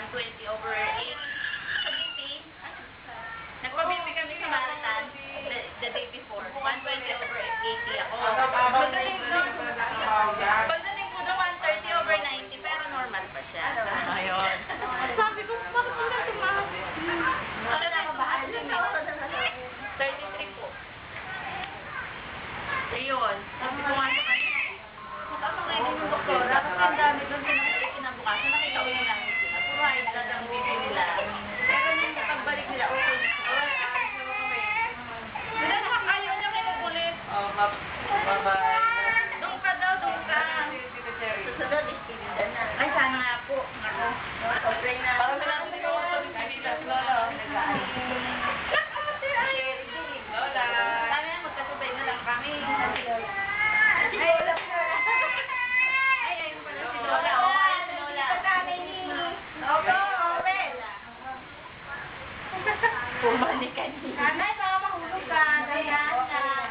120 over 80. Sa BP, nagpa-BP kami sa Marathon the day before. 120 over 80 ako. Pagdating po doon, 130 over 90, pero normal pa siya. Ayun. Sabi ko, bakit sila tumakas? Ano na ako ba? 33 po. Ayun. Sabi ko nga sa kanya, matapang ngayon yung doktora, kasi ang dami doon kinabukasan, nakita ko yung langit sila. Puro high blood ang BP nila. Pero nung pagbalik nila, okay na sila. Sila nakakayo niya kinukulit. Bye-bye. Doon ka daw, doon ka. Susunod, iskilida na. Ay, sana nga po. Ako. Pag-pray na. Parang sinabi ko, sabi-sabitas, Lola. Lola. Sabi na, magkasabay na lang kami. Ay, ayun pala si Lola. Oo, ayun si Lola. Pumalik ka niya. Nanay, baka mahulog ka. Dayan na.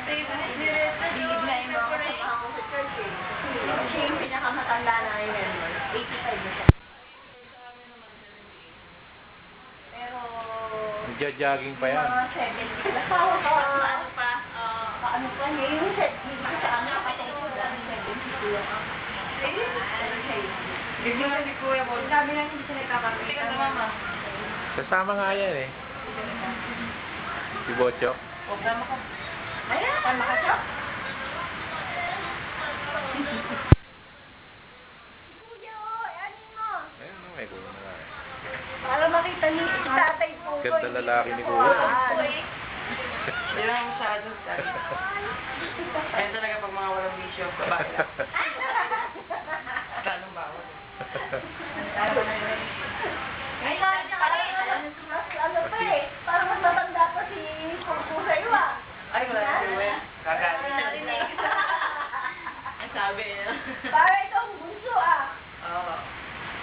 Bilib na yung mga kasama ko sa church eh. Siya yung pinakamatanda na ngayon. 85 na siya. Pero... Nagja-jogging pa yan. Mga 70 na. Ano pa? Paano pa niya? Yung sa amin, nakatungkol lang 72 lang. Bigyan na ni Kuya Paul. Sabi na hindi siya nagkakapit. Tika na, Mama. Kasama nga yan eh. Si Bocho. Huwag na maka. Ayan, tama ka siya. Kuya, ano mo? Ayun, may kuha na nga eh. Para makita ni tatay po. Ganda lalaki ni Kuya. Hindi lang masyado. Ayan talaga pag mga walang bisyo. Babae lang. Lalong bawal. Ay, ano pa eh. Parang mas matanda pa si Kuya sa'yo ah. Ay, wala na si Gwen. Kagalit. Ang sabi niya. Para ito ang bunso ah. Oo.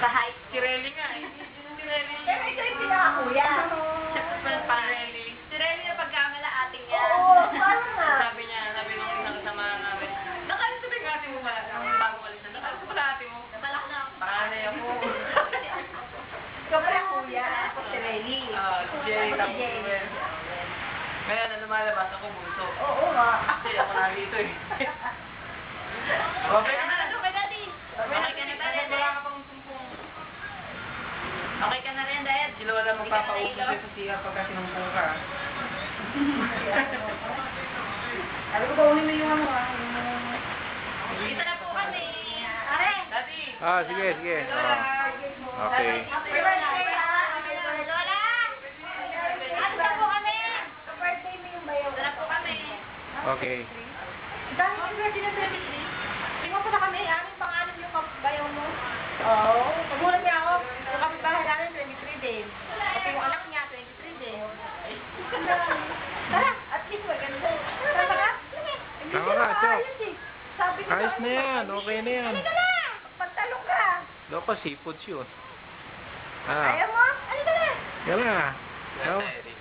Kahit Si Relly nga eh. Si Relly. Pero ito yung pinakakuya. siya pa pala pa Relly. Si Relly na pagkamala ating yan. Oo, paano nga? Sabi nung isang kasama namin. Nakalis na ate mo pala. Ang bago alis na. Nakalis pala ate mo. Nabalak na ako. Panganay ako. Ikaw pala kuya. Ako si Relly. Si Jay. Tapos si Gwen. Ngayon na lumalabas ako bunso. Oo nga. Kasi ako nandito eh. Okay na. Okay, Daddy. Okay ka na ba, Daddy? Wala ka pang sumpong. Okay ka na rin, Dad? Si Lola magpapausap sa siya pagka sinumpong ka. Sabi ko, baunin mo yung ano ah. Dito na po kami. Are! Daddy! Ah, sige, sige. Lola! Oh. Okay. Happy birthday ah. Lola! Ano na po kami? Birthday mo yung bayaw. Dito na po kami. Okay. Dahil yung birthday na 23. Tingnan ko na kami, aming pangalan yung bayaw mo. Oo. Pagulat niya ako. Yung kapitbahay namin, 23 din. Pati yung anak niya, 23 din. Tara, at least maganda. Tara ka? Tama ka, Chok. Sabi ko Ayos na yan. Okay na yan. Halika na! Pagtalong ka. Loko, seafoods yun. Ayaw mo? Halika na! Yan na. Daddy.